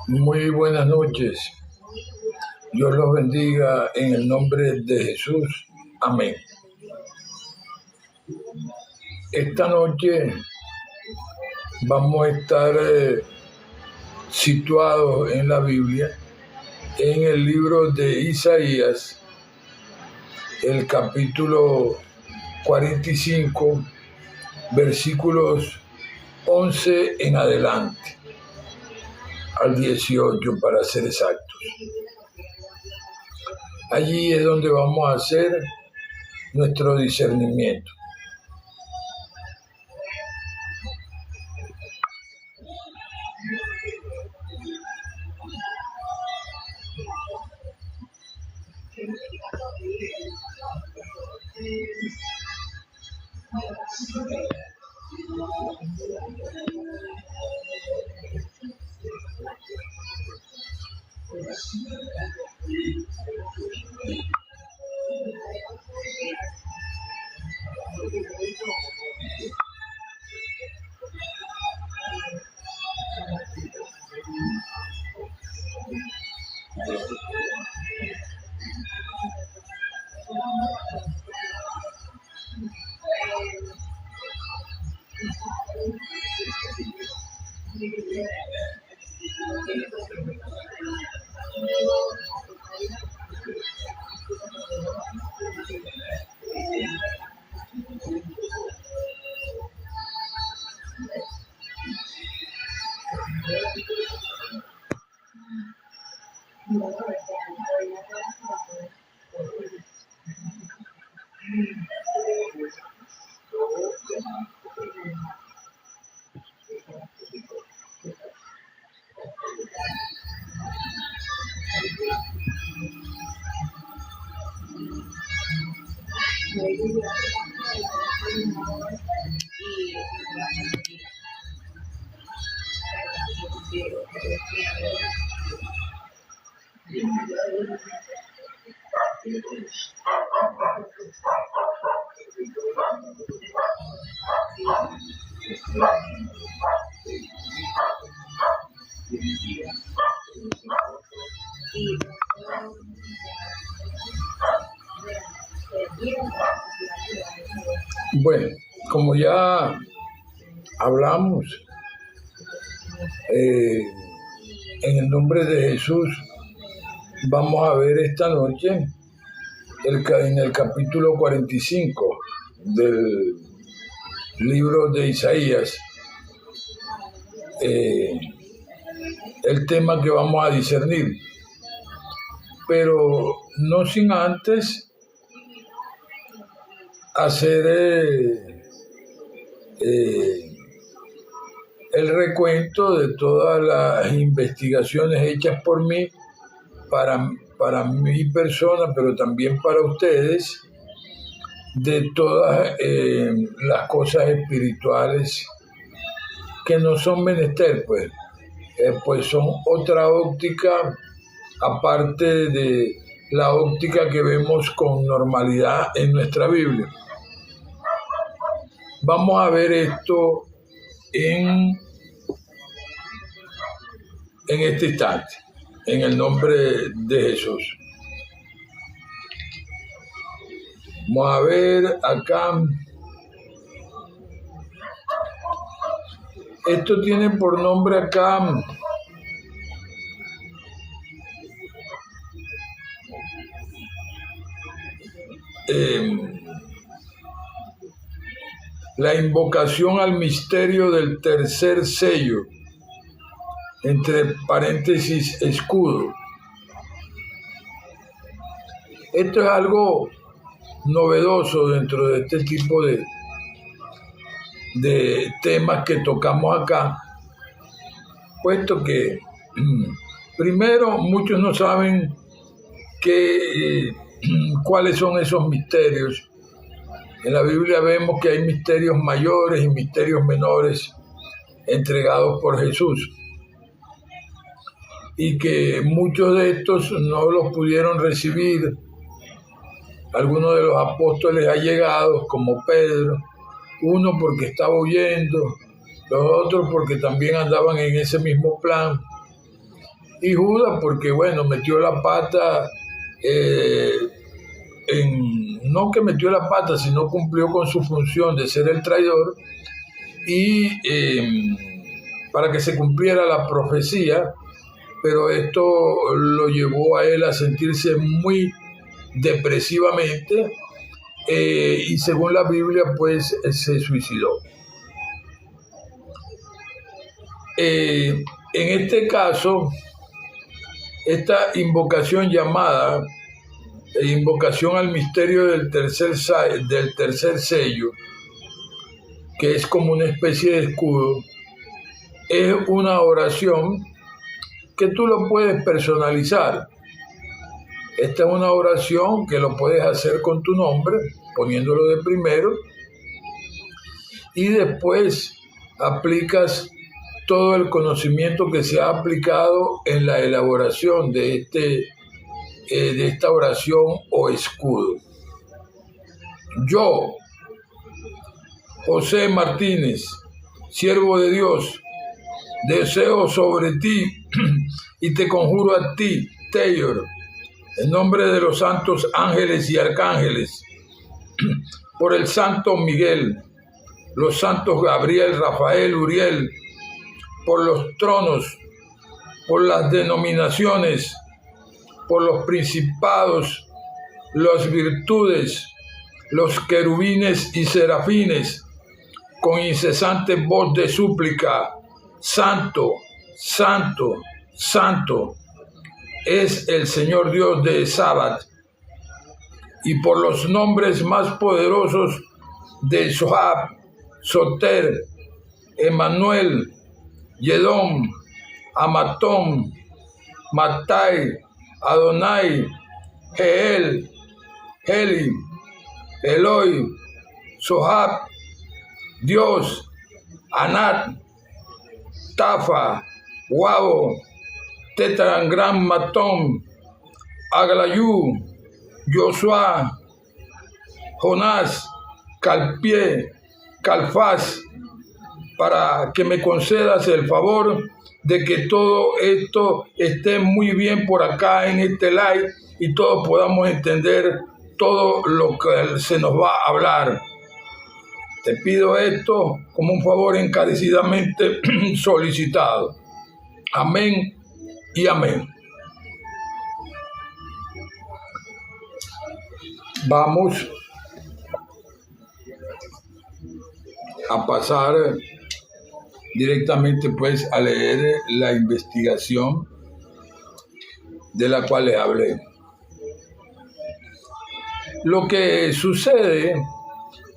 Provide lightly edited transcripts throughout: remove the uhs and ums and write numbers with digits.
Muy buenas noches. Dios los bendiga en el nombre de Jesús. Amén. Esta noche vamos a estar situados en la Biblia, en el libro de Isaías, el capítulo 45, versículos 11 en adelante, al 18 para ser exactos. Allí es donde vamos a hacer nuestro discernimiento. Bueno, como ya hablamos, en el nombre de Jesús, vamos a ver esta noche en el capítulo 45 del libro de Isaías, el tema que vamos a discernir, pero no sin antes hacer el recuento de todas las investigaciones hechas por mí para mi persona, pero también para ustedes, de todas las cosas espirituales que no son menester, pues son otra óptica aparte de la óptica que vemos con normalidad en nuestra Biblia. Vamos a ver esto en este instante, en el nombre de Jesús. Vamos a ver acá. Esto tiene por nombre acá la invocación al misterio del tercer sello, entre paréntesis escudo. Esto es algo novedoso dentro de este tipo de temas que tocamos acá, puesto que primero muchos no saben cuáles son esos misterios. En la Biblia vemos que hay misterios mayores y misterios menores entregados por Jesús, y que muchos de estos no los pudieron recibir algunos de los apóstoles allegados, como Pedro, uno porque estaba huyendo, los otros porque también andaban en ese mismo plan, y Judas porque, bueno, metió la pata, no que metió la pata, sino cumplió con su función de ser el traidor, y para que se cumpliera la profecía, pero esto lo llevó a él a sentirse muy depresivamente, y según la Biblia, pues se suicidó. En este caso, esta invocación llamada invocación al misterio del tercer sello, que es como una especie de escudo, es una oración que tú lo puedes personalizar. Esta es una oración que lo puedes hacer con tu nombre, poniéndolo de primero, y después aplicas todo el conocimiento que se ha aplicado en la elaboración de esta oración o escudo. Yo, José Martínez, siervo de Dios, deseo sobre ti y te conjuro a ti, Taylor, en nombre de los santos ángeles y arcángeles, por el santo Miguel, los santos Gabriel, Rafael, Uriel, por los tronos, por las denominaciones, por los principados, las virtudes, los querubines y serafines, con incesante voz de súplica, Santo, Santo, Santo, es el Señor Dios de Sabat, y por los nombres más poderosos de Sohab, Soter, Emmanuel, Yedom, Amatón, Matai, Adonai, Jeel, Heli, Eloi, Sohab, Dios, Anat, Tafa, Wabo, Tetragram Matón, Aglayú, Josué, Jonás, Calpie, Calfaz, para que me concedas el favor de que todo esto esté muy bien por acá en este live y todos podamos entender todo lo que se nos va a hablar. Te pido esto como un favor encarecidamente solicitado. Amén y amén. Vamos a pasar directamente pues a leer la investigación de la cual les hablé. Lo que sucede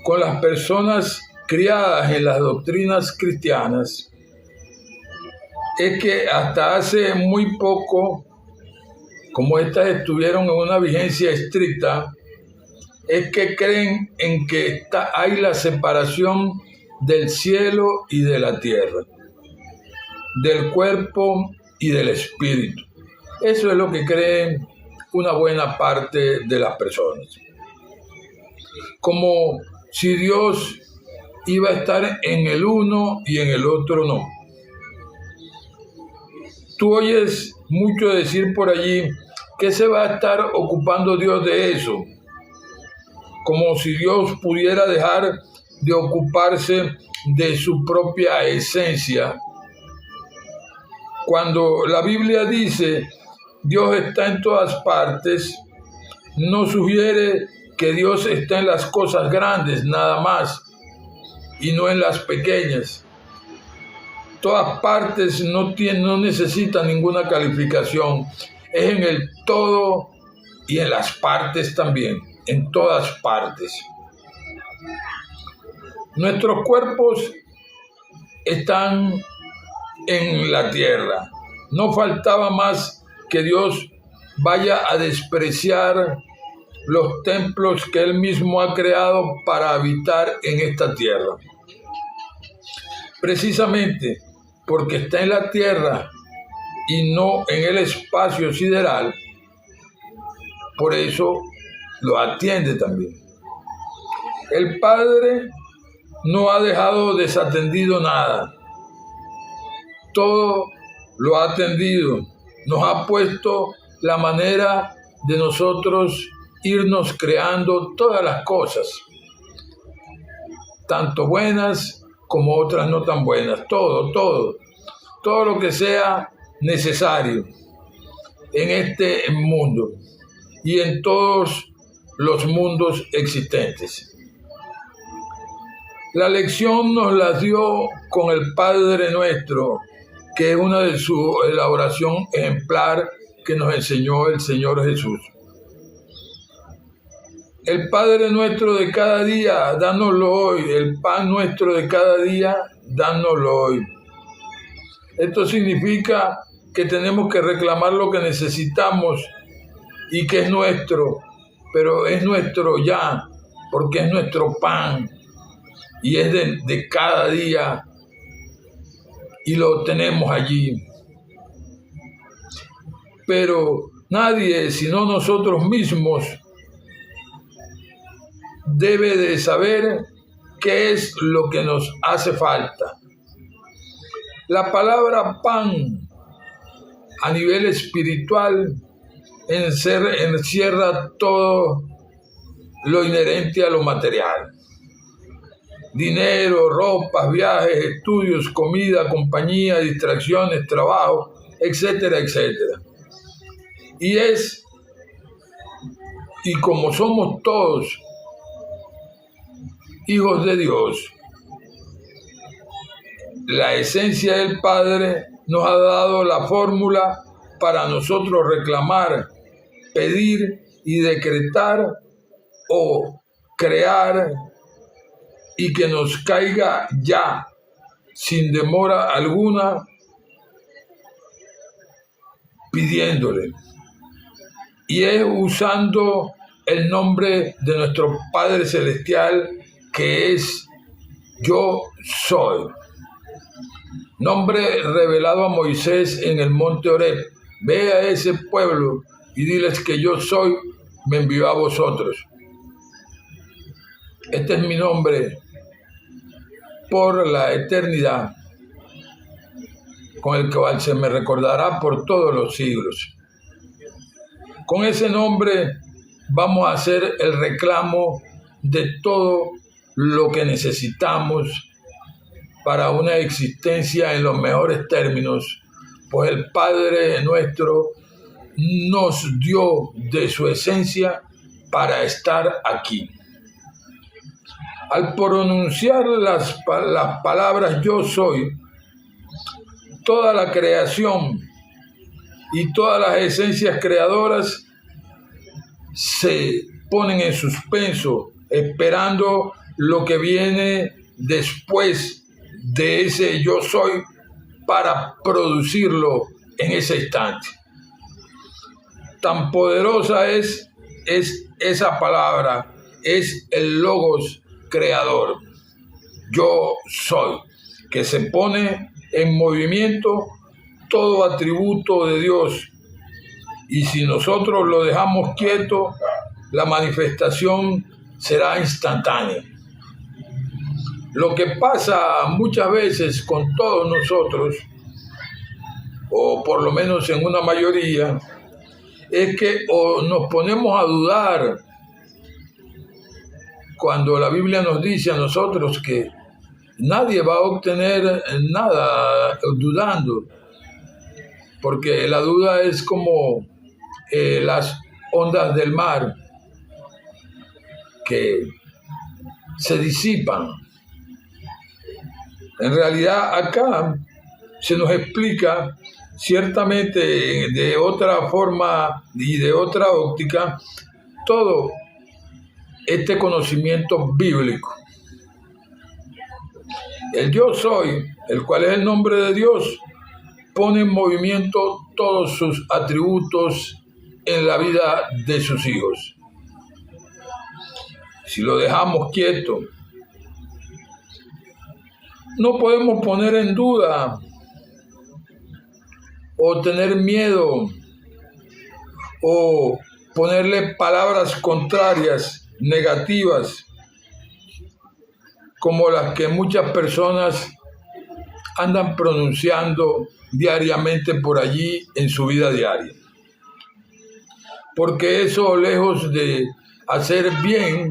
con las personas criadas en las doctrinas cristianas es que hasta hace muy poco, como estas estuvieron en una vigencia estricta, es que creen en que hay la separación del cielo y de la tierra, del cuerpo y del espíritu. Eso es lo que creen una buena parte de las personas. Como si Dios iba a estar en el uno y en el otro no. Tú oyes mucho decir por allí que se va a estar ocupando Dios de eso, como si Dios pudiera dejar de ocuparse de su propia esencia. Cuando la Biblia dice Dios está en todas partes, no sugiere que Dios está en las cosas grandes nada más y no en las pequeñas. Todas partes no necesitan ninguna calificación, es en el todo y en las partes también, en todas partes. Nuestros cuerpos están en la tierra. No faltaba más que Dios vaya a despreciar los templos que Él mismo ha creado para habitar en esta tierra. Precisamente porque está en la tierra y no en el espacio sideral, por eso lo atiende también. El Padre no ha dejado desatendido nada. Todo lo ha atendido. Nos ha puesto la manera de nosotros irnos creando todas las cosas, tanto buenas como otras no tan buenas. Todo lo que sea necesario en este mundo y en todos los mundos existentes. La lección nos la dio con el Padre Nuestro, que es una de la oración ejemplar que nos enseñó el Señor Jesús. El Padre Nuestro de cada día, dánoslo hoy. El pan nuestro de cada día, dánoslo hoy. Esto significa que tenemos que reclamar lo que necesitamos y que es nuestro, pero es nuestro ya, porque es nuestro pan y es de cada día y lo tenemos allí. Pero nadie, sino nosotros mismos, debe de saber qué es lo que nos hace falta. La palabra pan a nivel espiritual encierra todo lo inherente a lo material. Dinero, ropas, viajes, estudios, comida, compañía, distracciones, trabajo, etcétera, etcétera. Y como somos todos hijos de Dios, la esencia del Padre nos ha dado la fórmula para nosotros reclamar, pedir y decretar o crear y que nos caiga ya, sin demora alguna, pidiéndole. Y es usando el nombre de nuestro Padre Celestial, que es Yo Soy. Nombre revelado a Moisés en el monte Horeb. Ve a ese pueblo y diles que yo soy, me envió a vosotros. Este es mi nombre por la eternidad, con el cual se me recordará por todos los siglos. Con ese nombre vamos a hacer el reclamo de todo lo que necesitamos para una existencia en los mejores términos, pues el Padre Nuestro nos dio de su esencia para estar aquí. Al pronunciar las palabras yo soy, toda la creación y todas las esencias creadoras se ponen en suspenso, esperando lo que viene después de ese yo soy para producirlo en ese instante. Tan poderosa es esa palabra, es el logos creador. Yo soy, que se pone en movimiento todo atributo de Dios. Y si nosotros lo dejamos quieto, la manifestación será instantánea. Lo que pasa muchas veces con todos nosotros, o por lo menos en una mayoría, es que o nos ponemos a dudar cuando la Biblia nos dice a nosotros que nadie va a obtener nada dudando, porque la duda es como las ondas del mar que se disipan. En realidad acá se nos explica ciertamente de otra forma y de otra óptica todo este conocimiento bíblico. El yo soy, el cual es el nombre de Dios, pone en movimiento todos sus atributos en la vida de sus hijos. Si lo dejamos quieto, no podemos poner en duda o tener miedo o ponerle palabras contrarias, negativas, como las que muchas personas andan pronunciando diariamente por allí en su vida diaria. Porque eso, lejos de hacer bien,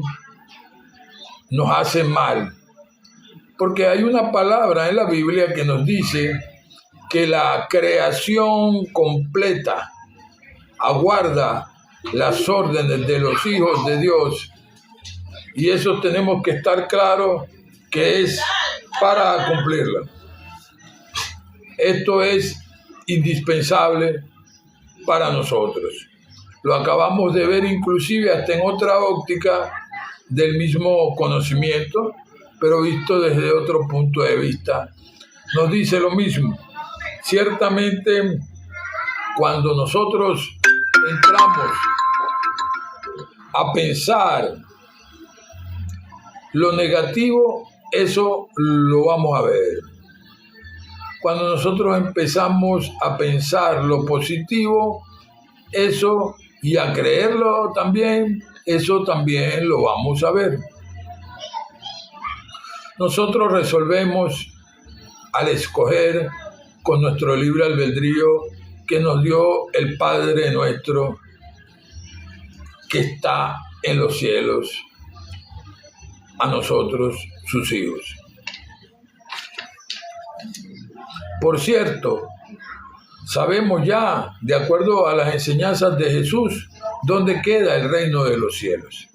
nos hace mal. Porque hay una palabra en la Biblia que nos dice que la creación completa aguarda las órdenes de los hijos de Dios, y eso tenemos que estar claros que es para cumplirla. Esto es indispensable para nosotros. Lo acabamos de ver inclusive hasta en otra óptica del mismo conocimiento, pero visto desde otro punto de vista. Nos dice lo mismo. Ciertamente, cuando nosotros entramos a pensar lo negativo, eso lo vamos a ver. Cuando nosotros empezamos a pensar lo positivo, eso, y a creerlo también, eso también lo vamos a ver. Nosotros resolvemos al escoger con nuestro libre albedrío que nos dio el Padre nuestro que está en los cielos, a nosotros, sus hijos. Por cierto, sabemos ya, de acuerdo a las enseñanzas de Jesús, dónde queda el reino de los cielos.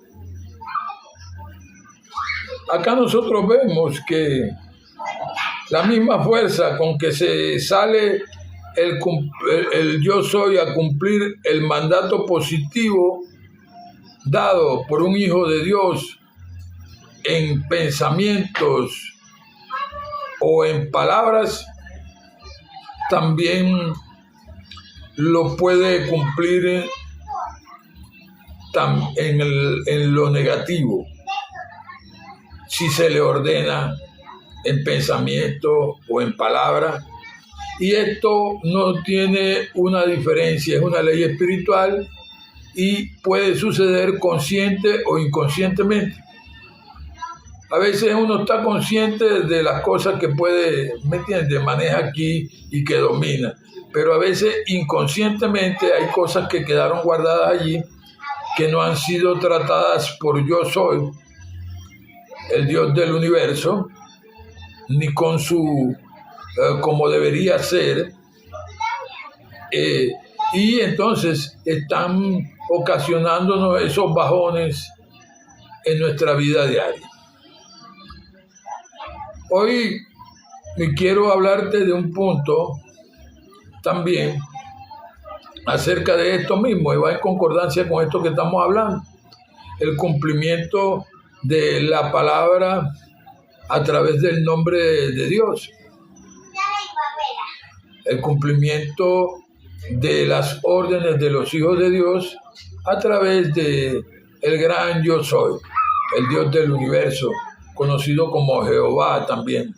Acá nosotros vemos que la misma fuerza con que se sale el yo soy a cumplir el mandato positivo dado por un hijo de Dios en pensamientos o en palabras, también lo puede cumplir en lo negativo, si se le ordena en pensamiento o en palabra. Y esto no tiene una diferencia, es una ley espiritual y puede suceder consciente o inconscientemente. A veces uno está consciente de las cosas que puede, ¿me entiendes?, maneja aquí y que domina, pero a veces inconscientemente hay cosas que quedaron guardadas allí que no han sido tratadas por yo soy, el Dios del universo, ni con su como debería ser, y entonces están ocasionándonos esos bajones en nuestra vida diaria. Hoy quiero hablarte de un punto también acerca de esto mismo, y va en concordancia con esto que estamos hablando, el cumplimiento de la palabra a través del nombre de Dios, el cumplimiento de las órdenes de los hijos de Dios a través de el gran yo soy, el Dios del universo, conocido como Jehová también,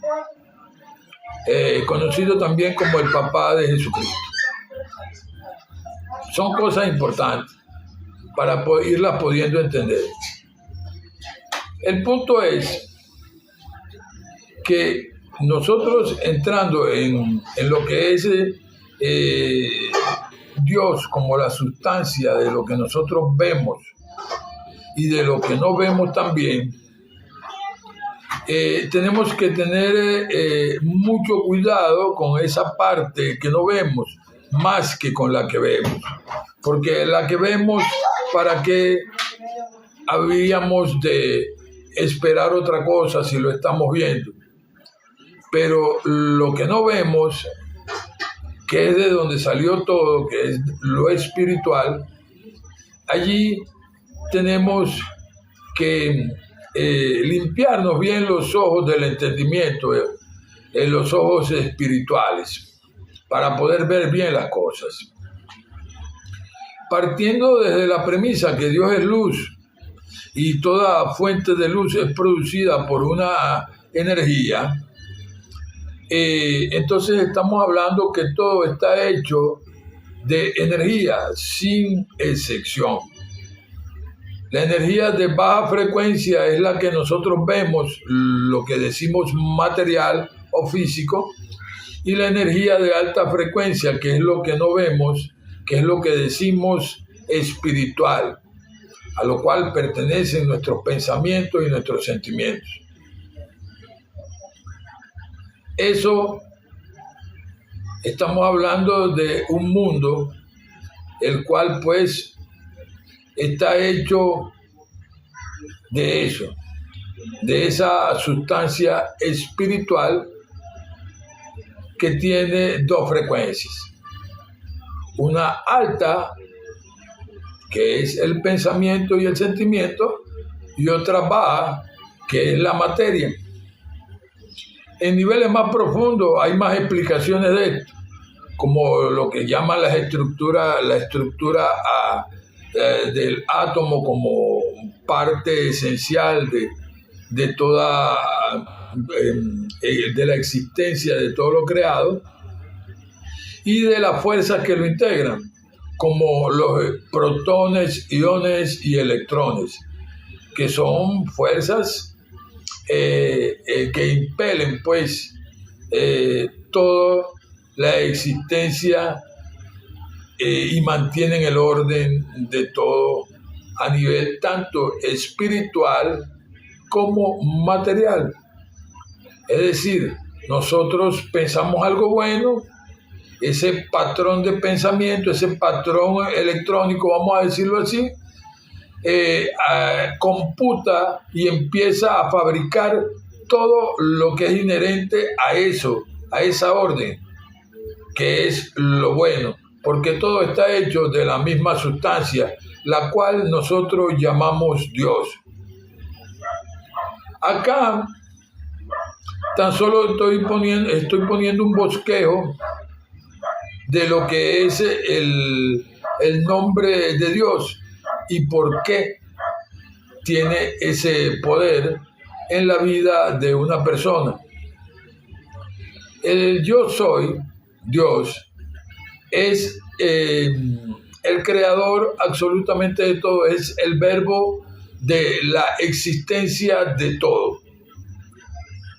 conocido también como el papá de Jesucristo. Son cosas importantes para irlas pudiendo entender. El punto es que nosotros entrando en lo que es Dios como la sustancia de lo que nosotros vemos y de lo que no vemos también, tenemos que tener mucho cuidado con esa parte que no vemos más que con la que vemos, porque la que vemos, ¿para qué habríamos de esperar otra cosa si lo estamos viendo? Pero lo que no vemos, que es de donde salió todo, que es lo espiritual, allí tenemos que limpiarnos bien los ojos del entendimiento, los ojos espirituales, para poder ver bien las cosas. Partiendo desde la premisa que Dios es luz y toda fuente de luz es producida por una energía, entonces estamos hablando que todo está hecho de energía, sin excepción. La energía de baja frecuencia es la que nosotros vemos, lo que decimos material o físico, y la energía de alta frecuencia, que es lo que no vemos, que es lo que decimos espiritual, a lo cual pertenecen nuestros pensamientos y nuestros sentimientos. Eso, estamos hablando de un mundo el cual pues está hecho de eso, de esa sustancia espiritual que tiene dos frecuencias. Una alta, que es el pensamiento y el sentimiento, y otra baja, que es la materia. En niveles más profundos hay más explicaciones de esto, como lo que llaman la estructura del átomo como parte esencial de toda de la existencia de todo lo creado, y de las fuerzas que lo integran, como los protones, iones y electrones, que son fuerzas que impelen pues toda la existencia y mantienen el orden de todo a nivel tanto espiritual como material. Es decir, nosotros pensamos algo bueno, ese patrón de pensamiento, ese patrón electrónico, vamos a decirlo así, computa y empieza a fabricar todo lo que es inherente a eso, a esa orden, que es lo bueno, porque todo está hecho de la misma sustancia, la cual nosotros llamamos Dios. Acá tan solo estoy poniendo un bosquejo de lo que es el nombre de Dios y por qué tiene ese poder en la vida de una persona. El yo soy, Dios, es el creador absolutamente de todo, es el verbo de la existencia de todo.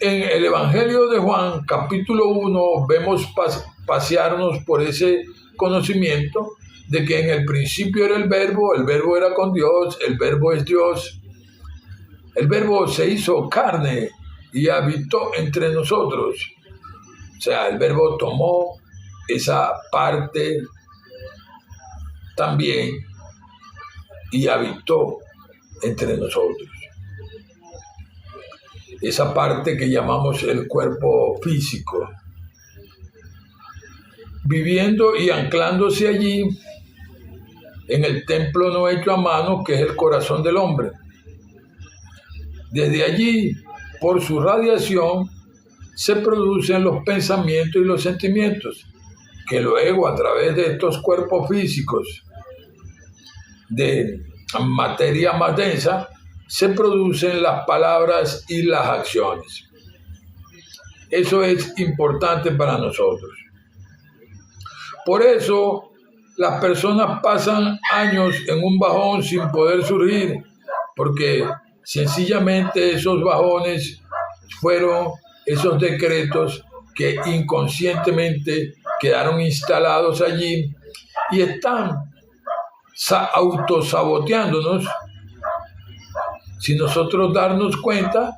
En el Evangelio de Juan, capítulo 1, vemos pasearnos por ese conocimiento de que en el principio era el verbo era con Dios, el verbo es Dios. El verbo se hizo carne y habitó entre nosotros. O sea, el verbo tomó esa parte también y habitó entre nosotros. Esa parte que llamamos el cuerpo físico, viviendo y anclándose allí en el templo no hecho a mano, que es el corazón del hombre. Desde allí, por su radiación, se producen los pensamientos y los sentimientos, que luego a través de estos cuerpos físicos de materia más densa, se producen las palabras y las acciones. Eso es importante para nosotros. Por eso, las personas pasan años en un bajón sin poder surgir, porque sencillamente esos bajones fueron esos decretos que inconscientemente quedaron instalados allí y están autosaboteándonos sin nosotros darnos cuenta,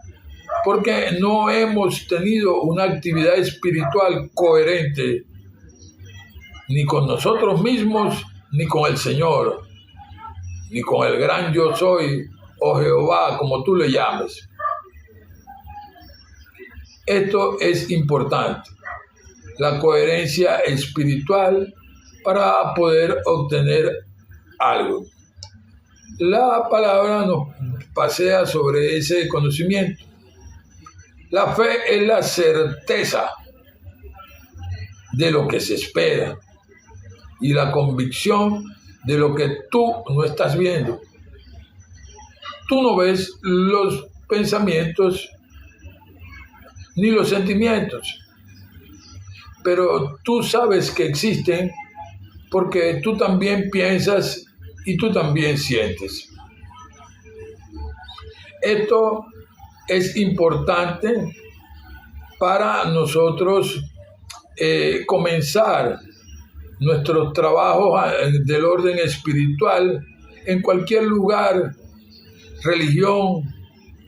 porque no hemos tenido una actividad espiritual coherente ni con nosotros mismos, ni con el Señor, ni con el gran yo soy, o Jehová, como tú le llames. Esto es importante, la coherencia espiritual para poder obtener algo. La palabra nos pasea sobre ese conocimiento. La fe es la certeza de lo que se espera y la convicción de lo que tú no estás viendo. Tú no ves los pensamientos ni los sentimientos, pero tú sabes que existen porque tú también piensas y tú también sientes. Esto es importante para nosotros comenzar nuestros trabajos del orden espiritual en cualquier lugar, religión,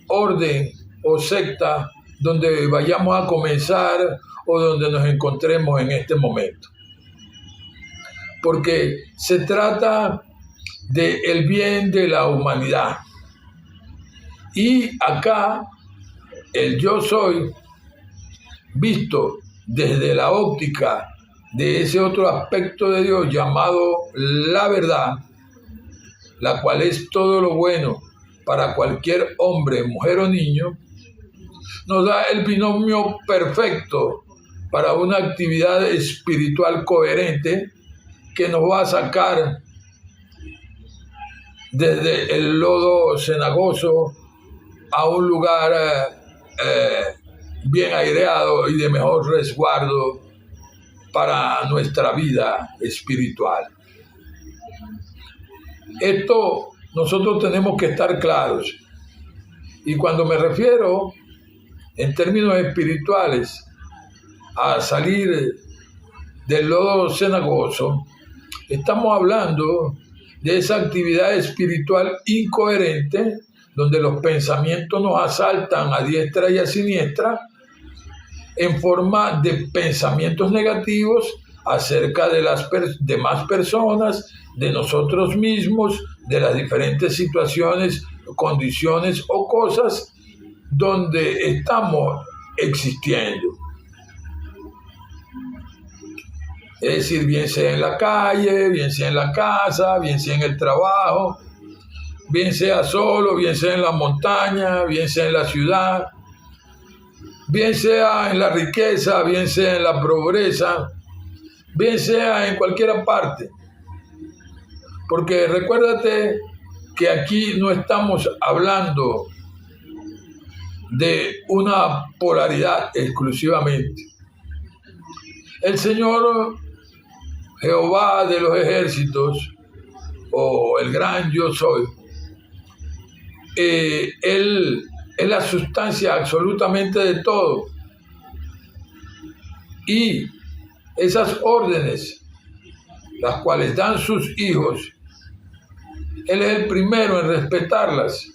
orden o secta donde vayamos a comenzar o donde nos encontremos en este momento. Porque se trata del bien de la humanidad. Y acá el yo soy, visto desde la óptica de ese otro aspecto de Dios llamado la verdad, la cual es todo lo bueno para cualquier hombre, mujer o niño, nos da el binomio perfecto para una actividad espiritual coherente que nos va a sacar desde el lodo cenagoso a un lugar bien aireado y de mejor resguardo para nuestra vida espiritual. Esto nosotros tenemos que estar claros. Y cuando me refiero en términos espirituales a salir del lodo cenagoso, estamos hablando de esa actividad espiritual incoherente donde los pensamientos nos asaltan a diestra y a siniestra en forma de pensamientos negativos acerca de las demás personas, de nosotros mismos, de las diferentes situaciones, condiciones o cosas donde estamos existiendo. Es decir, bien sea en la calle, bien sea en la casa, bien sea en el trabajo, bien sea solo, bien sea en la montaña, bien sea en la ciudad, bien sea en la riqueza, bien sea en la pobreza, bien sea en cualquier parte. Porque recuérdate que aquí no estamos hablando de una polaridad exclusivamente. El Señor Jehová de los ejércitos, o el gran yo soy, Él es la sustancia absolutamente de todo. Y esas órdenes, las cuales dan sus hijos, Él es el primero en respetarlas.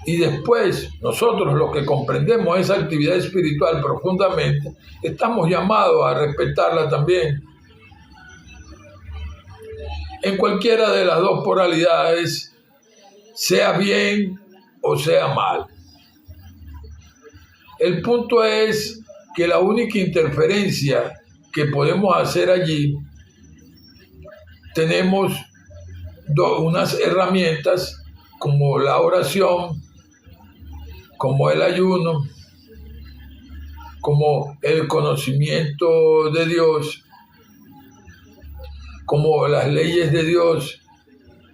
Y después, nosotros los que comprendemos esa actividad espiritual profundamente, estamos llamados a respetarla también. En cualquiera de las dos polaridades, sea bien o sea mal. El punto es que la única interferencia que podemos hacer allí, tenemos unas herramientas como la oración, como el ayuno, como el conocimiento de Dios, como las leyes de Dios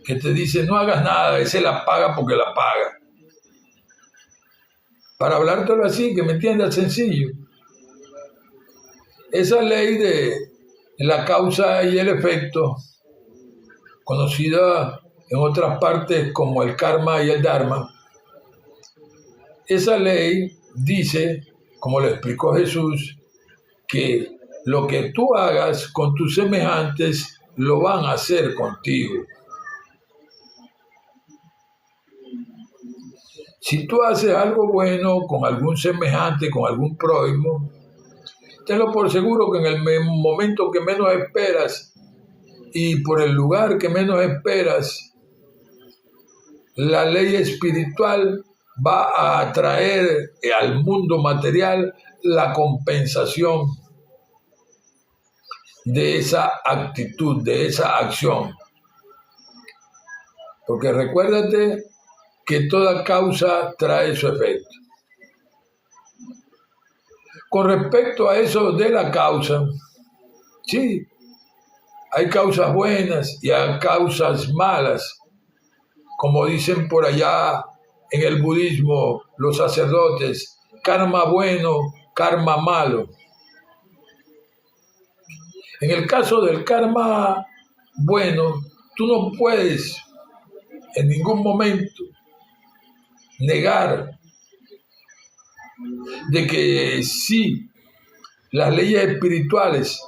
que te dicen no hagas nada, ese la paga porque la paga. Para hablártelo así, que me entiendas sencillo. Esa ley de la causa y el efecto, conocida en otras partes como el karma y el dharma, esa ley dice, como lo explicó Jesús, que lo que tú hagas con tus semejantes lo van a hacer contigo. Si tú haces algo bueno con algún semejante, con algún prójimo, tenlo por seguro que en el momento que menos esperas y por el lugar que menos esperas, la ley espiritual va a atraer al mundo material la compensación de esa actitud, de esa acción. Porque recuérdate que toda causa trae su efecto. Con respecto a eso de la causa, sí, hay causas buenas y hay causas malas. Como dicen por allá en el budismo los sacerdotes, karma bueno, karma malo. En el caso del karma bueno, tú no puedes en ningún momento negar de que sí, las leyes espirituales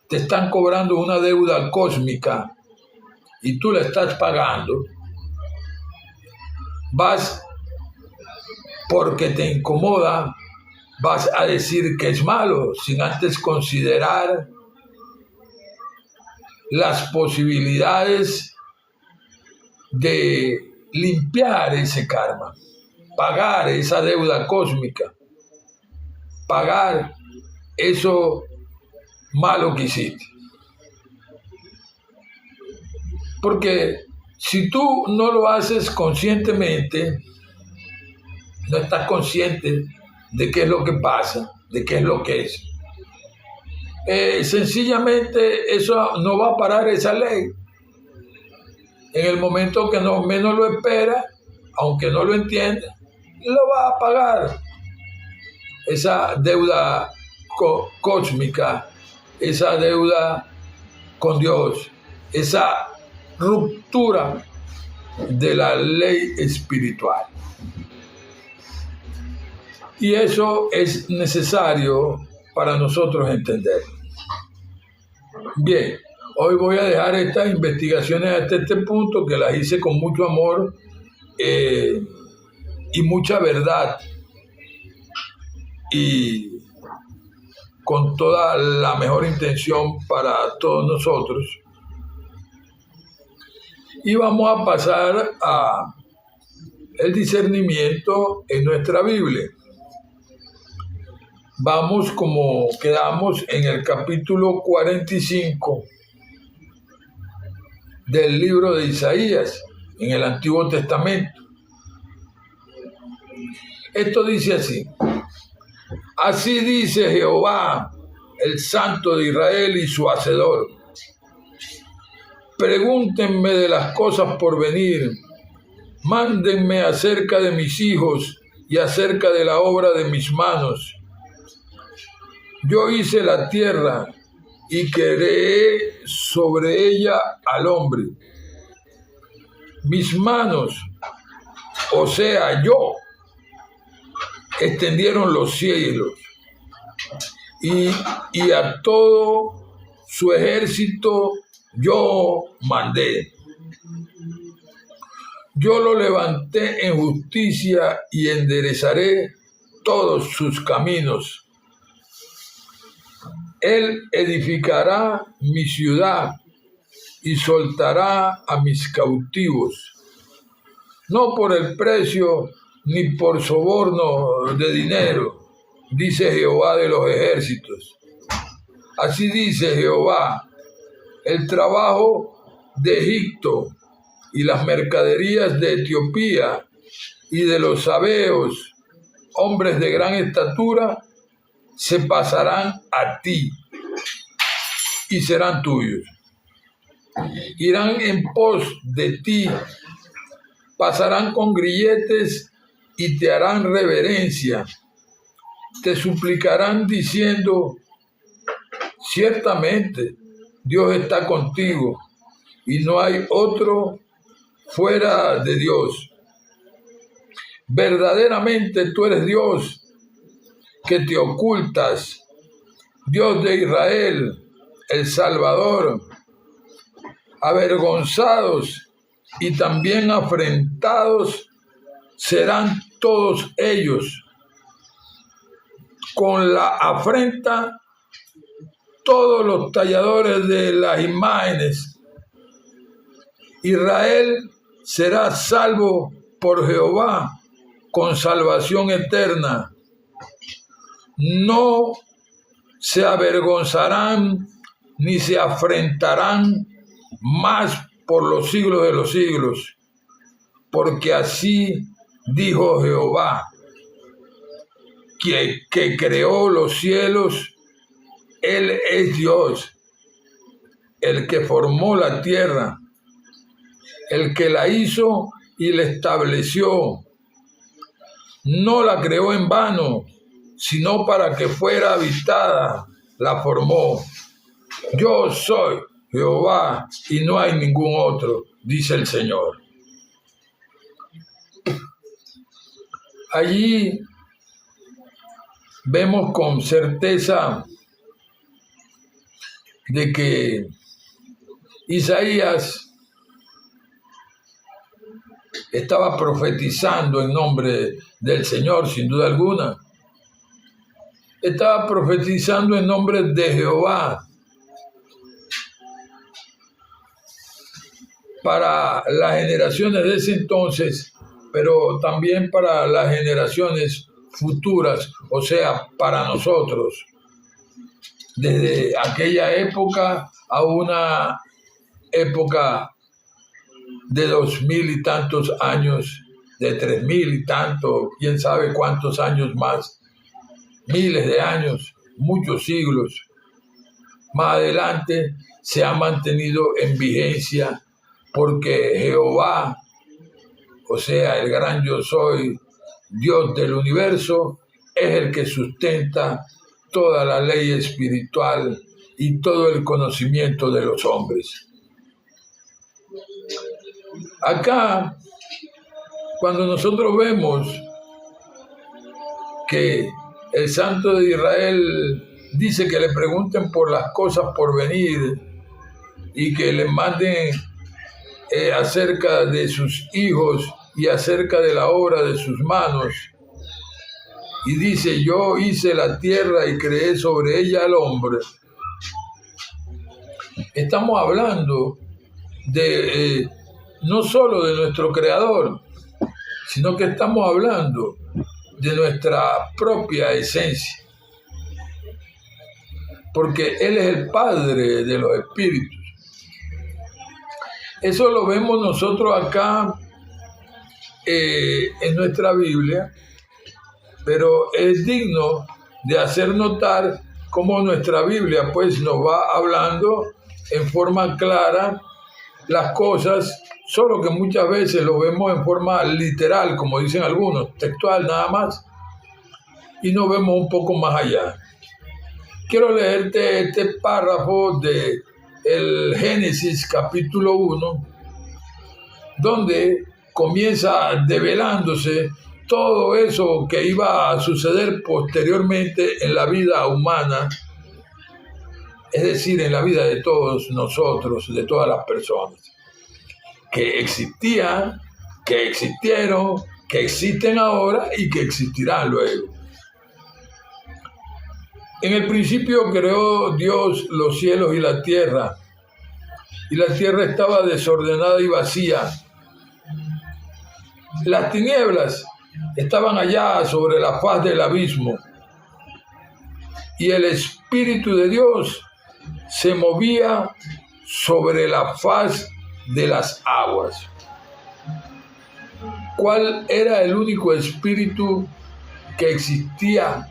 te están cobrando una deuda cósmica y tú la estás pagando, vas porque te incomoda, vas a decir que es malo sin antes considerar las posibilidades de limpiar ese karma, pagar esa deuda cósmica, pagar eso malo que hiciste. Porque si tú no lo haces conscientemente, no estás consciente de qué es lo que pasa, de qué es lo que es. Sencillamente eso no va a parar esa ley. En el momento que no menos lo espera, aunque no lo entienda, lo va a pagar. Esa deuda cósmica, esa deuda con Dios, esa ruptura de la ley espiritual. Y eso es necesario para nosotros entender. Bien, hoy voy a dejar estas investigaciones hasta este punto, que las hice con mucho amor y mucha verdad, y con toda la mejor intención para todos nosotros. Y vamos a pasar a el discernimiento en nuestra Biblia. Vamos, como quedamos, en el capítulo 45 del libro de Isaías, en el Antiguo Testamento. Esto dice así: así dice Jehová, el Santo de Israel y su Hacedor. Pregúntenme de las cosas por venir, mándenme acerca de mis hijos y acerca de la obra de mis manos. Yo hice la tierra y creé sobre ella al hombre. Mis manos, o sea, yo, extendieron los cielos y a todo su ejército yo mandé. Yo lo levanté en justicia y enderezaré todos sus caminos. Él edificará mi ciudad y soltará a mis cautivos, no por el precio ni por soborno de dinero, dice Jehová de los ejércitos. Así dice Jehová: el trabajo de Egipto y las mercaderías de Etiopía y de los sabeos, hombres de gran estatura, se pasarán a ti y serán tuyos. Irán en pos de ti, pasarán con grilletes y te harán reverencia. Te suplicarán diciendo: ciertamente Dios está contigo y no hay otro fuera de Dios. Verdaderamente tú eres Dios, que te ocultas, Dios de Israel, el Salvador. Avergonzados y también afrentados serán todos ellos. Con la afrenta, todos los talladores de las imágenes. Israel será salvo por Jehová con salvación eterna. No se avergonzarán ni se afrentarán más por los siglos de los siglos, porque así dijo Jehová, que creó los cielos. Él es Dios, el que formó la tierra, el que la hizo y la estableció. No la creó en vano, sino para que fuera habitada, la formó. Yo soy Jehová y no hay ningún otro, dice el Señor. allí vemos con certeza de que Isaías estaba profetizando en nombre del Señor, sin duda alguna. Estaba profetizando en nombre de Jehová para las generaciones de ese entonces, pero también para las generaciones futuras, o sea, para nosotros. Desde aquella época a una época de 2000 y tantos años, de 3000 y tanto, quién sabe cuántos años más, miles de años, muchos siglos. Más adelante se ha mantenido en vigencia porque Jehová, o sea, el gran yo soy, Dios del universo, es el que sustenta toda la ley espiritual y todo el conocimiento de los hombres. Acá, cuando nosotros vemos que el Santo de Israel dice que le pregunten por las cosas por venir y que le manden acerca de sus hijos y acerca de la obra de sus manos, y dice: yo hice la tierra y creé sobre ella al hombre. Estamos hablando de no solo de nuestro Creador, sino que estamos hablando de nuestra propia esencia, porque Él es el Padre de los espíritus. Eso lo vemos nosotros acá en nuestra Biblia, pero es digno de hacer notar cómo nuestra Biblia pues nos va hablando en forma clara las cosas, solo que muchas veces lo vemos en forma literal, como dicen algunos, textual nada más, y no vemos un poco más allá. Quiero leerte este párrafo de el Génesis capítulo 1, donde comienza develándose todo eso que iba a suceder posteriormente en la vida humana, es decir, en la vida de todos nosotros, de todas las personas, que existían, que existieron, que existen ahora y que existirán luego. En el principio creó Dios los cielos y la tierra estaba desordenada y vacía. Las tinieblas estaban allá sobre la faz del abismo, y el Espíritu de Dios se movía sobre la faz de las aguas. ¿Cuál era el único espíritu que existía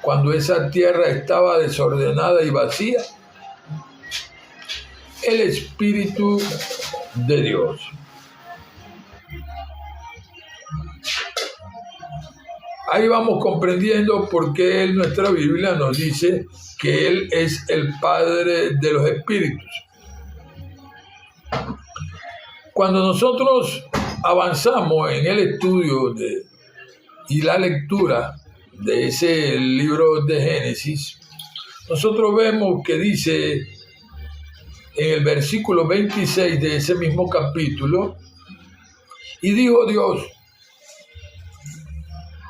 cuando esa tierra estaba desordenada y vacía? El Espíritu de Dios. Ahí vamos comprendiendo por qué en nuestra Biblia nos dice que Él es el Padre de los espíritus. Cuando nosotros avanzamos en el estudio y la lectura de ese libro de Génesis, nosotros vemos que dice en el versículo 26 de ese mismo capítulo: y dijo Dios,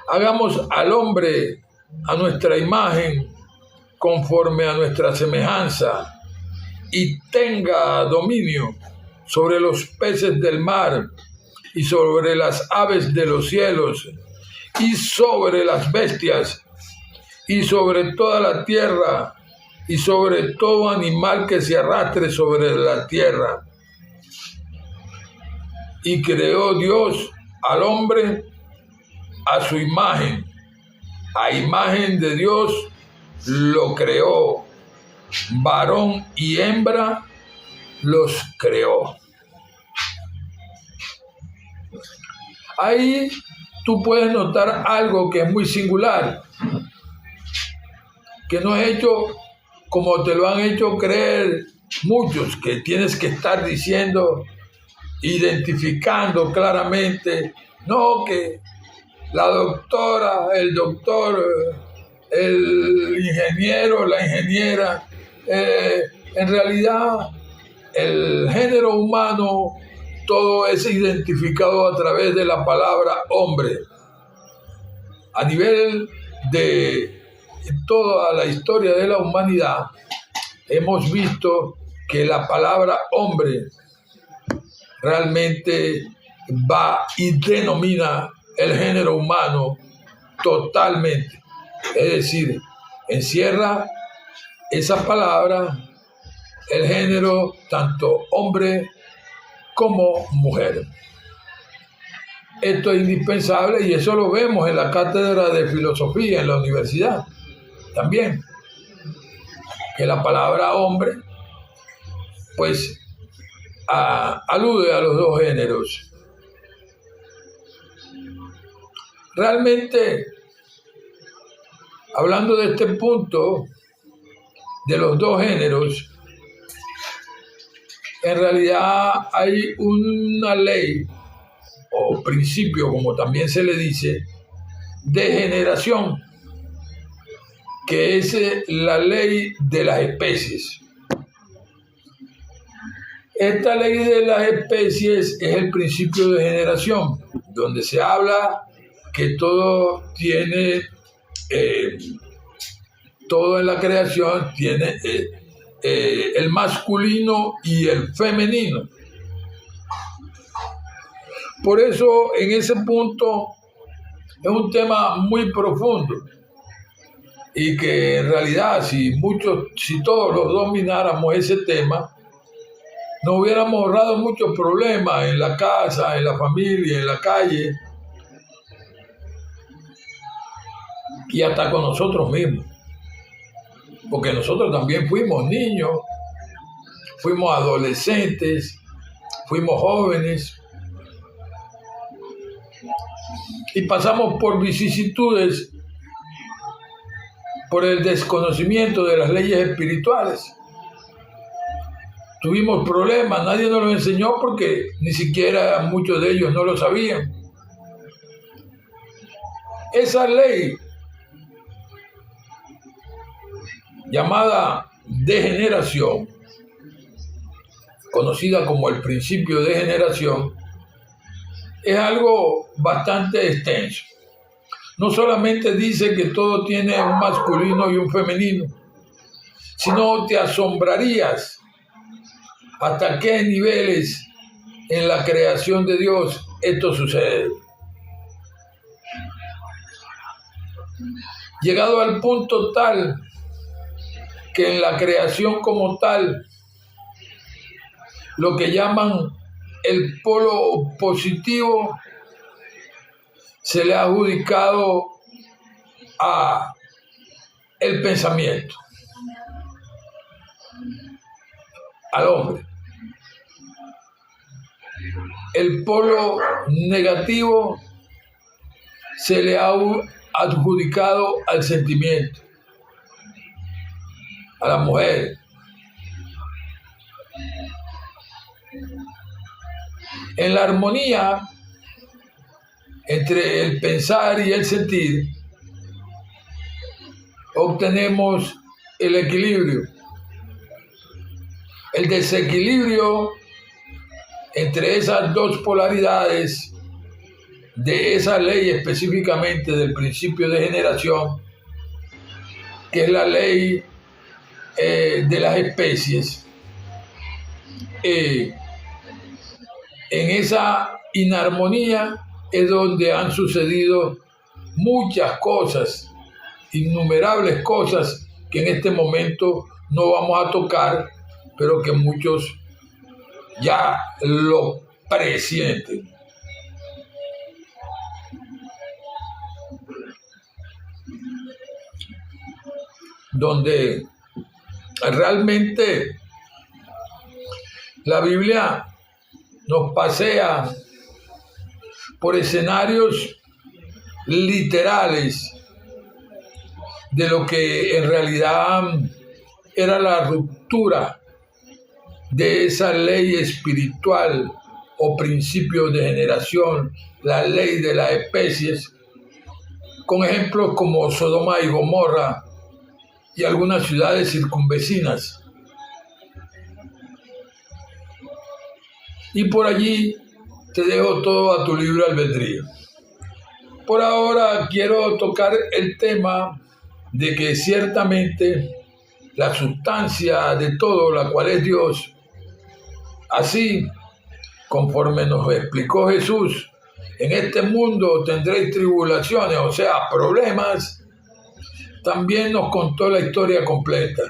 hagamos al hombre a nuestra imagen, conforme a nuestra semejanza, y tenga dominio sobre los peces del mar, y sobre las aves de los cielos, y sobre las bestias, y sobre toda la tierra, y sobre todo animal que se arrastre sobre la tierra. Y creó Dios al hombre a su imagen. A imagen de Dios lo creó. Varón y hembra los creó. Ahí tú puedes notar algo que es muy singular, que no es hecho como te lo han hecho creer muchos, que tienes que estar diciendo, identificando claramente, no, que la doctora, el doctor, el ingeniero, la ingeniera. En realidad, el género humano, todo es identificado a través de la palabra hombre. A nivel de toda la historia de la humanidad, hemos visto que la palabra hombre realmente va y denomina el género humano totalmente. Es decir, encierra esa palabra el género tanto hombre como mujer. Esto es indispensable y eso lo vemos en la cátedra de filosofía en la universidad también, que la palabra hombre pues alude a los dos géneros. Realmente, hablando de este punto de los dos géneros, en realidad hay una ley o principio, como también se le dice, de generación, que es la ley de las especies. Esta ley de las especies es el principio de generación, donde se habla que todo tiene, todo en la creación tiene el masculino y el femenino. Por eso, en ese punto, es un tema muy profundo y que en realidad, si todos los domináramos ese tema, nos hubiéramos ahorrado muchos problemas en la casa, en la familia, en la calle y hasta con nosotros mismos. Porque nosotros también fuimos niños, fuimos adolescentes, fuimos jóvenes y pasamos por vicisitudes por el desconocimiento de las leyes espirituales. Tuvimos problemas, nadie nos lo enseñó porque ni siquiera muchos de ellos no lo sabían. Esa ley llamada degeneración, conocida como el principio de generación, es algo bastante extenso. No solamente dice que todo tiene un masculino y un femenino, sino te asombrarías hasta qué niveles en la creación de Dios esto sucede. Llegado al punto tal que en la creación como tal, lo que llaman el polo positivo se le ha adjudicado a el pensamiento, al hombre. El polo negativo se le ha adjudicado al sentimiento, a la mujer. En la armonía entre el pensar y el sentir, obtenemos el equilibrio. El desequilibrio entre esas dos polaridades de esa ley específicamente del principio de generación, que es la ley de las especies, en esa inarmonía es donde han sucedido muchas cosas, innumerables cosas que en este momento no vamos a tocar, pero que muchos ya lo presienten. Donde realmente la Biblia nos pasea por escenarios literales de lo que en realidad era la ruptura de esa ley espiritual o principio de generación, la ley de las especies, con ejemplos como Sodoma y Gomorra y algunas ciudades circunvecinas. Y por allí te dejo todo a tu libre albedrío. Por ahora quiero tocar el tema de que ciertamente la sustancia de todo, la cual es Dios, así conforme nos explicó Jesús, en este mundo tendréis tribulaciones, o sea, problemas. También nos contó la historia completa.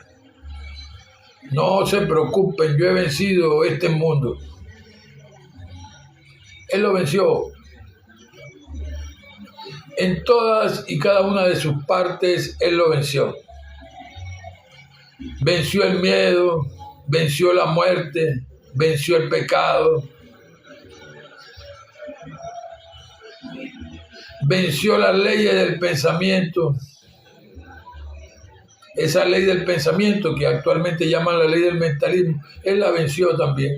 No se preocupen, yo he vencido este mundo. Él lo venció. En todas y cada una de sus partes, Él lo venció. Venció el miedo, venció la muerte, venció el pecado, venció las leyes del pensamiento. Esa ley del pensamiento que actualmente llaman la ley del mentalismo, Él la venció también.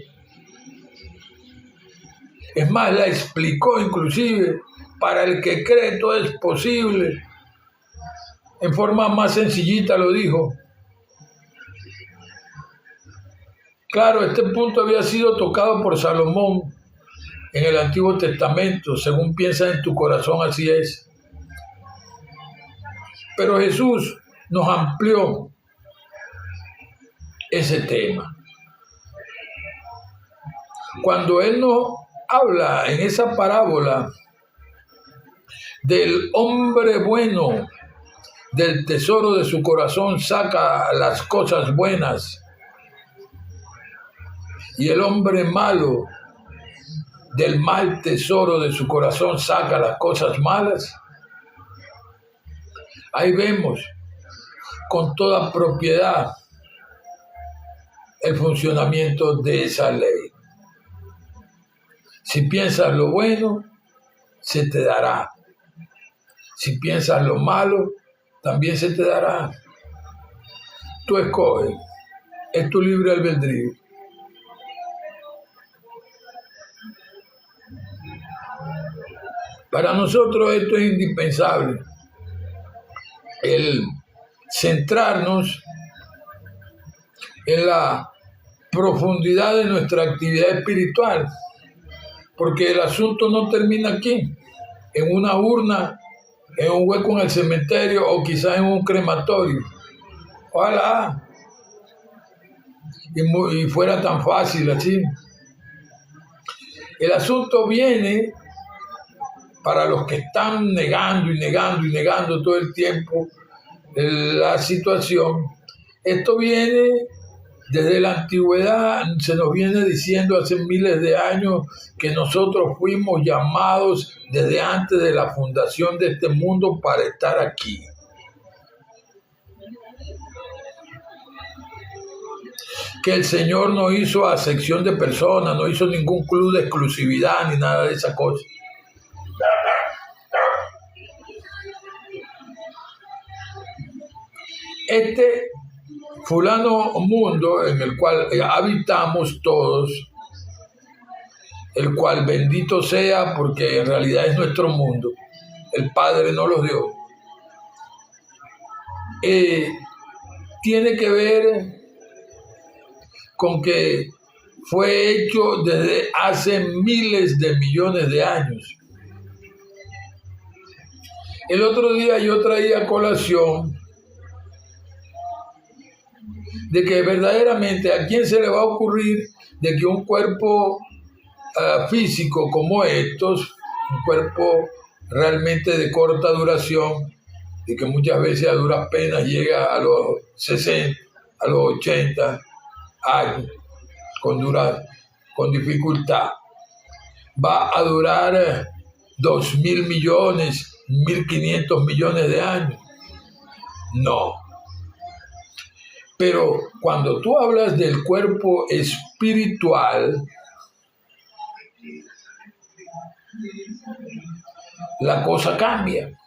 Es más, la explicó inclusive, para el que cree todo es posible. En forma más sencillita lo dijo. Claro, este punto había sido tocado por Salomón en el Antiguo Testamento. Según piensas en tu corazón, así es. Pero Jesús nos amplió ese tema. Cuando Él nos habla en esa parábola del hombre bueno, del tesoro de su corazón saca las cosas buenas, y el hombre malo, del mal tesoro de su corazón saca las cosas malas, ahí vemos con toda propiedad el funcionamiento de esa ley. Si piensas lo bueno, se te dará. Si piensas lo malo, también se te dará. Tú escoges, es tu libre albedrío. Para nosotros esto es indispensable, el centrarnos en la profundidad de nuestra actividad espiritual, porque el asunto no termina aquí, en una urna, en un hueco en el cementerio o quizás en un crematorio. Ojalá y fuera tan fácil así. El asunto viene para los que están negando y negando y negando todo el tiempo la situación. Esto viene desde la antigüedad, se nos viene diciendo hace miles de años que nosotros fuimos llamados desde antes de la fundación de este mundo para estar aquí. Que el Señor no hizo acepción de personas, no hizo ningún club de exclusividad ni nada de esa cosa. Este fulano mundo en el cual habitamos todos, el cual bendito sea porque en realidad es nuestro mundo, el Padre nos lo dio, tiene que ver con que fue hecho desde hace miles de millones de años. El otro día yo traía a colación de que verdaderamente a quién se le va a ocurrir de que un cuerpo físico como estos, un cuerpo realmente de corta duración, de que muchas veces a duras penas llega a los 60, a los 80 años, con dificultad, va a durar 2.000 millones, 1.500 millones de años. No. Pero cuando tú hablas del cuerpo espiritual, la cosa cambia.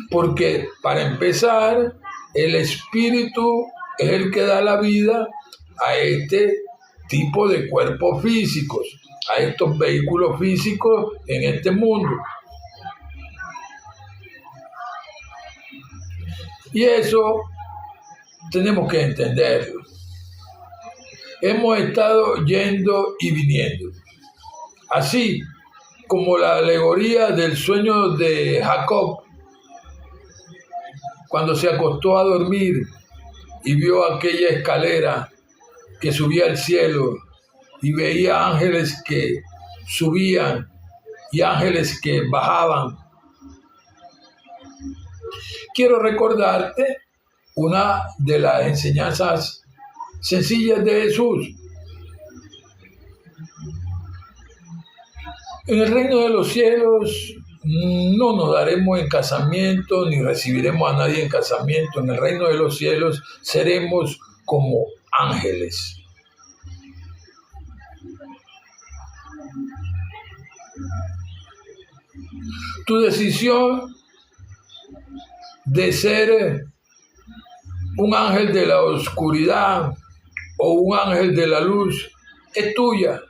Porque para empezar, el espíritu es el que da la vida a este tipo de cuerpos físicos. a estos vehículos físicos en este mundo. Y eso tenemos que entenderlo. Hemos estado yendo y viniendo. Así como la alegoría del sueño de Jacob, cuando se acostó a dormir y vio aquella escalera que subía al cielo y veía ángeles que subían y ángeles que bajaban. Quiero recordarte una de las enseñanzas sencillas de Jesús. En el reino de los cielos no nos daremos en casamiento ni recibiremos a nadie en casamiento. En el reino de los cielos seremos como ángeles. Tu decisión de ser un ángel de la oscuridad o un ángel de la luz es tuya,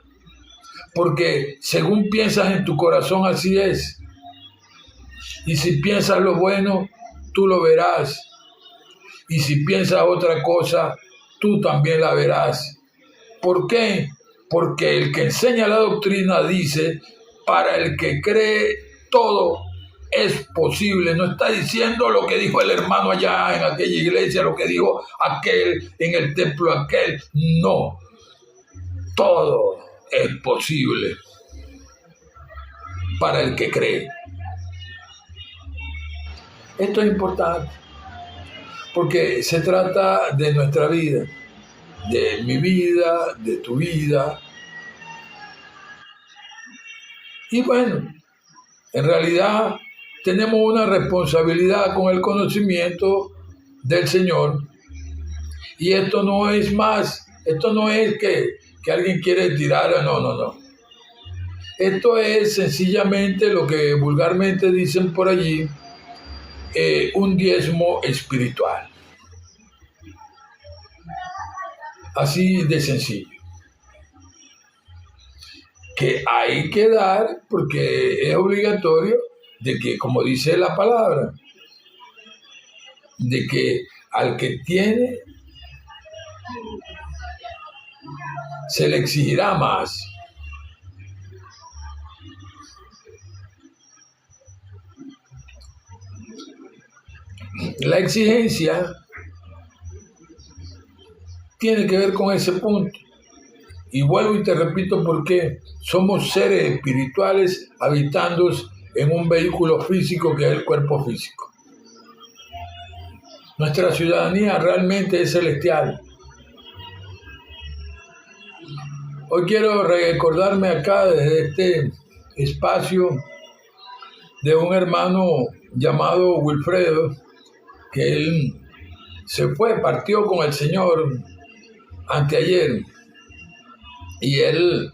porque según piensas en tu corazón así es. Y si piensas lo bueno, tú lo verás. Y si piensas otra cosa, tú también la verás. ¿Por qué? Porque el que enseña la doctrina dice, para el que cree todo es posible. No está diciendo lo que dijo el hermano allá en aquella iglesia, lo que dijo aquel en el templo aquel. No, todo es posible para el que cree. Esto es importante porque se trata de nuestra vida, de mi vida, de tu vida. Y bueno, en realidad tenemos una responsabilidad con el conocimiento del Señor. Y esto no es más, esto no es que alguien quiere tirar, no. Esto es sencillamente lo que vulgarmente dicen por allí, un diezmo espiritual. Así de sencillo. Que hay que dar porque es obligatorio de que, como dice la palabra, de que al que tiene se le exigirá más. La exigencia tiene que ver con ese punto. Y vuelvo y te repito por qué. Somos seres espirituales habitando en un vehículo físico que es el cuerpo físico. Nuestra ciudadanía realmente es celestial. Hoy quiero recordarme acá desde este espacio de un hermano llamado Wilfredo, que él se partió con el Señor anteayer, y él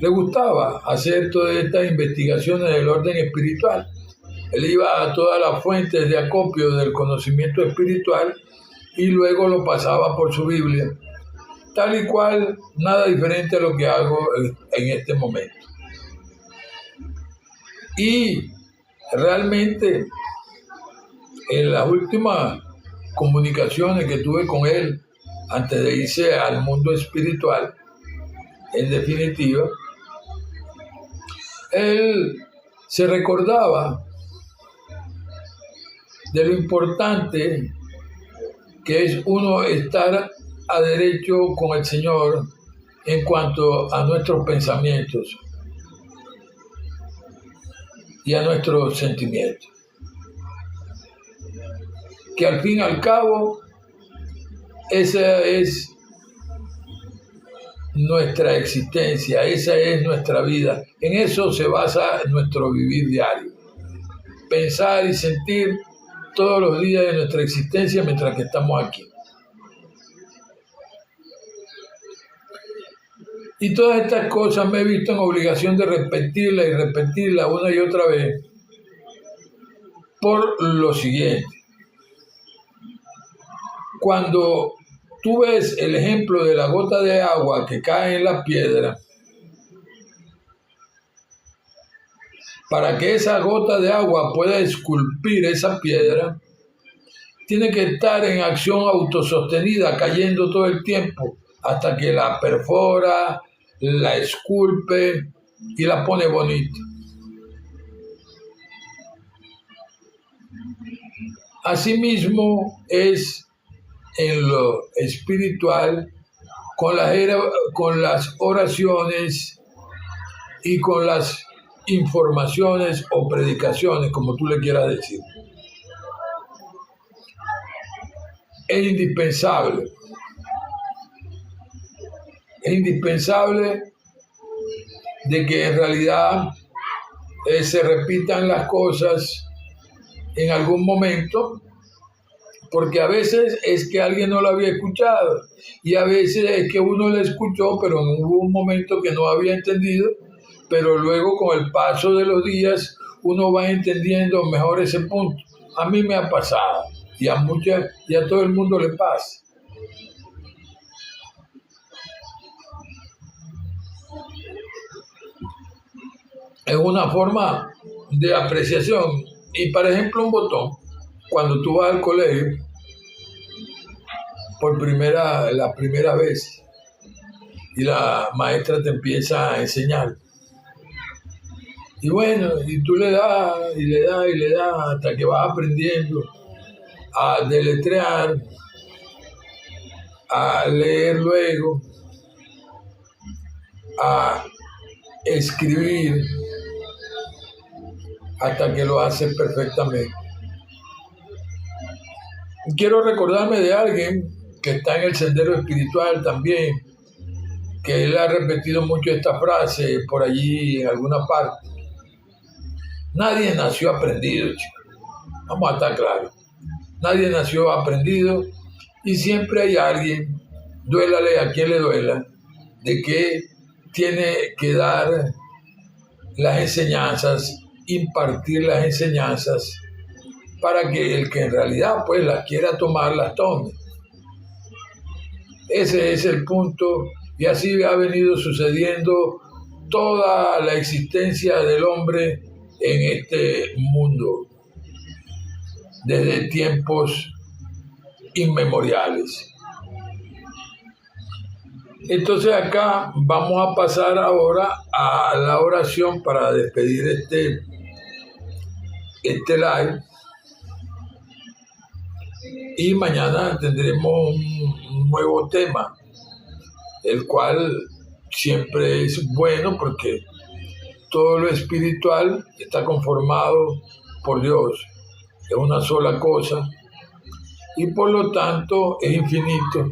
le gustaba hacer todas estas investigaciones del orden espiritual. Él iba a todas las fuentes de acopio del conocimiento espiritual y luego lo pasaba por su Biblia, tal y cual, nada diferente a lo que hago en este momento. Y realmente en las últimas comunicaciones que tuve con él antes de irse al mundo espiritual, en definitiva, él se recordaba de lo importante que es uno estar a derecho con el Señor en cuanto a nuestros pensamientos y a nuestros sentimientos. Que al fin y al cabo, esa es nuestra existencia, esa es nuestra vida. En eso se basa nuestro vivir diario. Pensar y sentir todos los días de nuestra existencia mientras que estamos aquí. Y todas estas cosas me he visto en obligación de repetirlas y repetirlas una y otra vez por lo siguiente. Cuando tú ves el ejemplo de la gota de agua que cae en la piedra para que esa gota de agua pueda esculpir esa piedra, tiene que estar en acción autosostenida, cayendo todo el tiempo, hasta que la perfora, la esculpe y la pone bonita. Asimismo es en lo espiritual con las oraciones y con las informaciones o predicaciones, como tú le quieras decir. Es indispensable de que en realidad se repitan las cosas en algún momento, porque a veces es que alguien no lo había escuchado y a veces es que uno lo escuchó, pero hubo un momento que no había entendido, pero luego con el paso de los días uno va entendiendo mejor ese punto. A mí me ha pasado y a todo el mundo le pasa. Es una forma de apreciación. Y por ejemplo, un botón, cuando tú vas al colegio la primera vez y la maestra te empieza a enseñar. Y bueno, y tú le das y le das y le das hasta que vas aprendiendo a deletrear, a leer luego, a escribir, hasta que lo haces perfectamente. Quiero recordarme de alguien que está en el sendero espiritual también, que él ha repetido mucho esta frase por allí en alguna parte. Nadie nació aprendido, chicos. Vamos a estar claros. Nadie nació aprendido y siempre hay alguien, duélale a quien le duela, de que tiene que dar las enseñanzas, impartir las enseñanzas, para que el que en realidad pues las quiera tomar, las tome. Ese es el punto, y así ha venido sucediendo toda la existencia del hombre en este mundo, desde tiempos inmemoriales. Entonces acá vamos a pasar ahora a la oración para despedir este live. Y mañana tendremos un nuevo tema, el cual siempre es bueno porque todo lo espiritual está conformado por Dios, es una sola cosa y por lo tanto es infinito,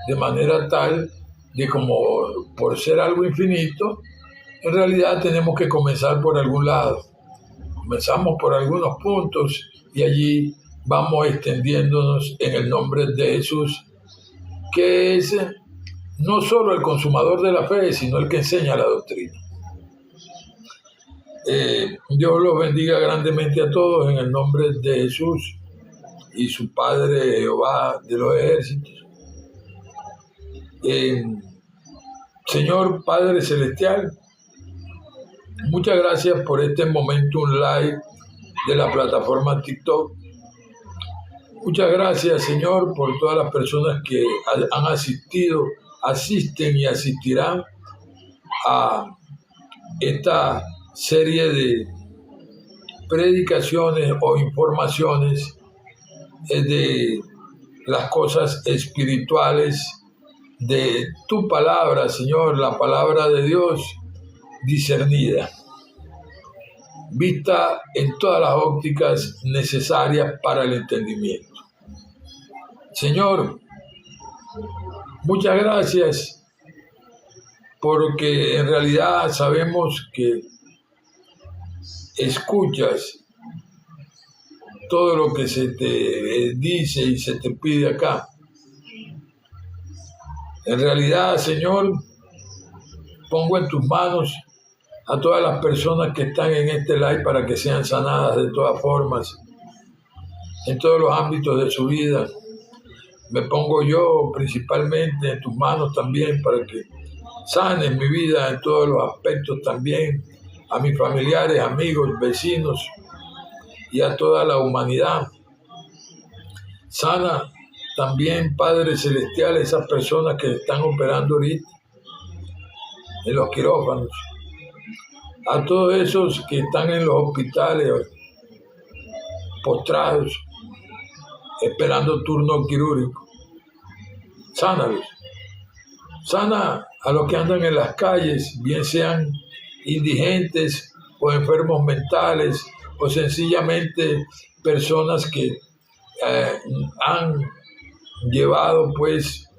de manera tal de como por ser algo infinito, en realidad tenemos que comenzar por algún lado. Comenzamos por algunos puntos y allí vamos extendiéndonos en el nombre de Jesús, que es no solo el consumador de la fe, sino el que enseña la doctrina. Dios los bendiga grandemente a todos en el nombre de Jesús y su Padre Jehová de los ejércitos. Señor Padre Celestial, muchas gracias por este Momentum Live de la plataforma TikTok. Muchas gracias, Señor, por todas las personas que han asistido, asisten y asistirán a esta serie de predicaciones o informaciones de las cosas espirituales de tu palabra, Señor, la palabra de Dios discernida, vista en todas las ópticas necesarias para el entendimiento. Señor, muchas gracias porque en realidad sabemos que escuchas todo lo que se te dice y se te pide acá. En realidad, Señor, pongo en tus manos a todas las personas que están en este live para que sean sanadas de todas formas, en todos los ámbitos de su vida. Me pongo yo principalmente en tus manos también para que sanes mi vida en todos los aspectos también, a mis familiares, amigos, vecinos y a toda la humanidad. Sana también, Padre Celestial, esas personas que están operando ahorita en los quirófanos, a todos esos que están en los hospitales postrados, esperando turno quirúrgico. Sánalos. Sana a los que andan en las calles, bien sean indigentes o enfermos mentales o sencillamente personas que han llevado pues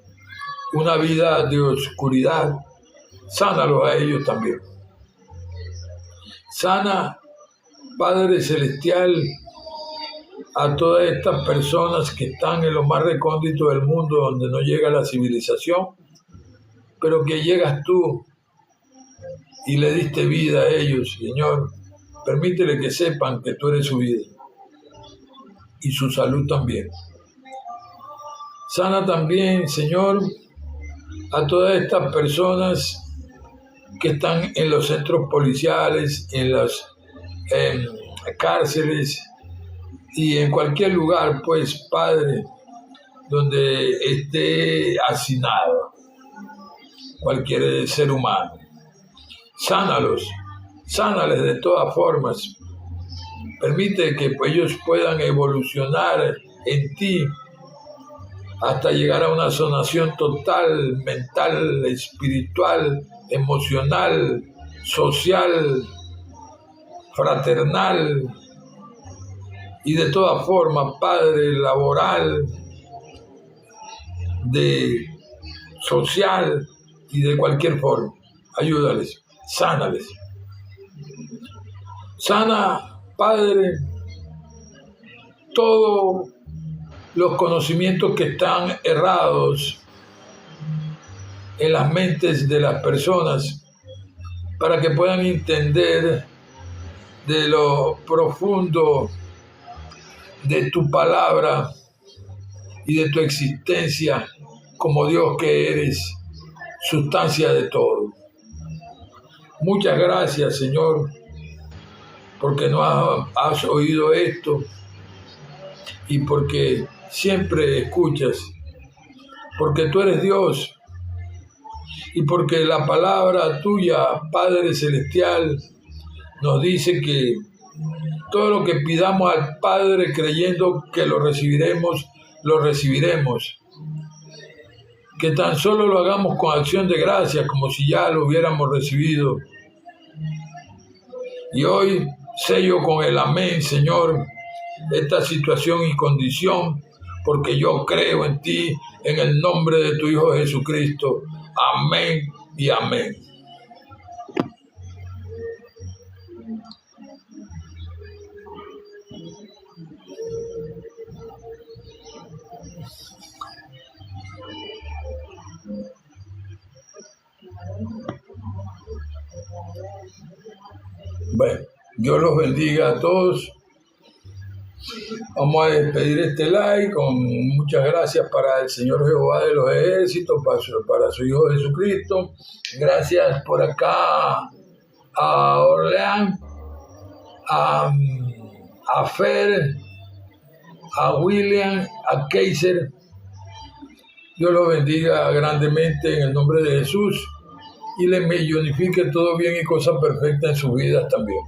una vida de oscuridad. Sánalos a ellos también. Sana, Padre Celestial, a todas estas personas que están en lo más recóndito del mundo, donde no llega la civilización, pero que llegas tú y le diste vida a ellos, Señor. Permítele que sepan que tú eres su vida y su salud también. Sana también, Señor, a todas estas personas que están en los centros policiales, en las cárceles y en cualquier lugar, pues, Padre, donde esté hacinado cualquier ser humano. Sánalos, sánales de todas formas. Permite que ellos puedan evolucionar en ti hasta llegar a una sanación total, mental, espiritual, emocional, social, fraternal y de todas formas, Padre, laboral, de social y de cualquier forma. Ayúdales, sánales. Sana, Padre, todos los conocimientos que están errados en las mentes de las personas para que puedan entender de lo profundo de tu palabra y de tu existencia como Dios que eres, sustancia de todo. Muchas gracias, Señor, porque no has oído esto y porque siempre escuchas, porque tú eres Dios y porque la palabra tuya, Padre Celestial, nos dice que todo lo que pidamos al Padre creyendo que lo recibiremos, lo recibiremos. Que tan solo lo hagamos con acción de gracias, como si ya lo hubiéramos recibido. Y hoy sello con el amén, Señor, esta situación y condición, porque yo creo en ti, en el nombre de tu Hijo Jesucristo. Amén y amén. Bueno, Dios los bendiga a todos. Vamos a despedir este live con muchas gracias para el Señor Jehová de los ejércitos, para su Hijo Jesucristo. Gracias por acá a Orleán, a Fer, a William, a Kaiser. Dios los bendiga grandemente en el nombre de Jesús y les millonifique todo bien y cosas perfectas en sus vidas también.